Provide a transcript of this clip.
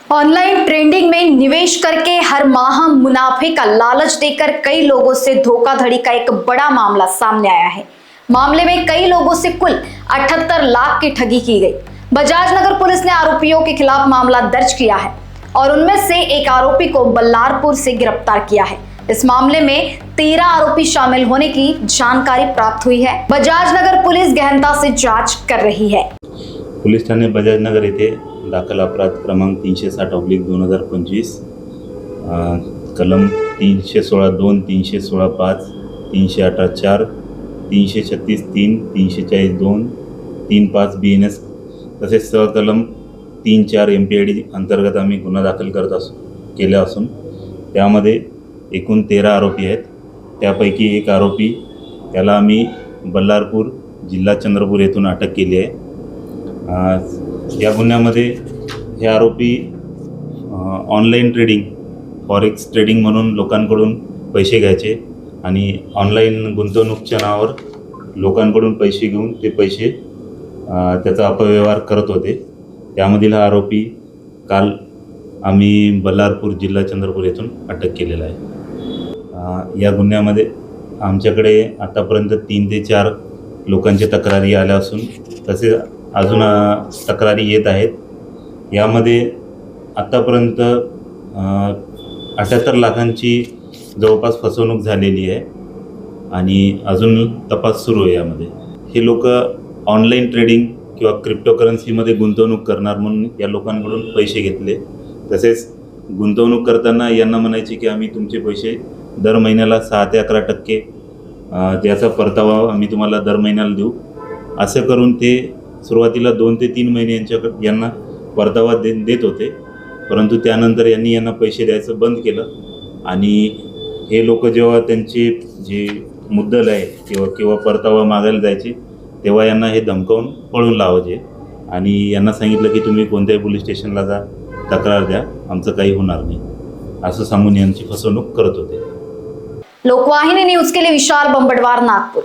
Online trading में निवेश करके हर माह मुनाफे का लालच देकर कई लोगों से धोखाधड़ी का एक बड़ा मामला सामने आया है। मामले में कई लोगों से कुल 78 लाख की ठगी की गई। बजाज नगर पुलिस ने आरोपियों के खिलाफ मामला दर्ज किया है और उनमें से एक आरोपी को बल्लारपुर से गिरफ्तार किया है। इस मामले में 13 आरोपी शामिल होने की जानकारी प्राप्त हुई है। बजाज नगर पुलिस गहनता से जांच कर रही है। पोलीस ठाणे बजाज नगर येथे दाखल अपराध क्रमांक 360/2025 कलम 316(2), 316(5), 318(4), 336(3), 340(2), 35 BNS तसेच सहकलम 3-4 MPID अंतर्गत आम्ही गुन्हा दाखल केला असून त्यामध्ये एकूण 13 आरोपी आहेत। त्यापैकी एक आरोपी त्याला आम्ही बल्लारपूर जिल्हा चंद्रपूर येथून अटक केली आहे। या गुन्ह्यामध्ये हे आरोपी ऑनलाईन ट्रेडिंग फॉरेक्स ट्रेडिंग म्हणून लोकांकडून पैसे घ्यायचे आणि ऑनलाईन गुंतवणूकीच्या नावावर लोकांकडून पैसे घेऊन ते पैसे त्याचा अपव्यवहार करत होते। त्यामधील हा आरोपी काल आम्ही बल्लारपूर जिल्हा चंद्रपूर येथून अटक केलेला आहे। या गुन्ह्यामध्ये आमच्याकडे आतापर्यंत 3 ते 4 लोकांच्या तक्रारी आल्या असून तसेच अजून तक्रारी येत आहेत। यामध्ये आतापर्यंत 78 लाखांची जवळपास फसवणूक झालेली आहे आणि अजून तपास सुरू आहे। यामध्ये हे लोक ऑनलाईन ट्रेडिंग किंवा क्रिप्टोकरन्सीमध्ये गुंतवणूक करणार म्हणून या लोकांकडून पैसे घेतले। तसेच गुंतवणूक करताना यांना म्हणायचे की आम्ही तुमचे पैसे दर महिन्याला 6 ते 11% त्याचा परतावा आम्ही तुम्हाला दर महिन्याला देऊ, असं करून ते सुरुवातीला 2 ते 3 महिने यांना परतावा देत होते। परंतु त्यानंतर यांना पैसे द्यायचं बंद केलं आणि हे लोक जेव्हा त्यांचे जे मुद्दल आहे किंवा परतावा मागायला जायचे तेव्हा यांना हे धमकावून पळून लावायचे आणि यांना सांगितलं की तुम्ही कोणत्याही पोलीस स्टेशनला जा, तक्रार द्या, आमचं काही होणार नाही, असं सांगून यांची फसवणूक करत होते। लोकवाहिनी न्यूज के लिए विशाल बंबड़वार, नागपुर।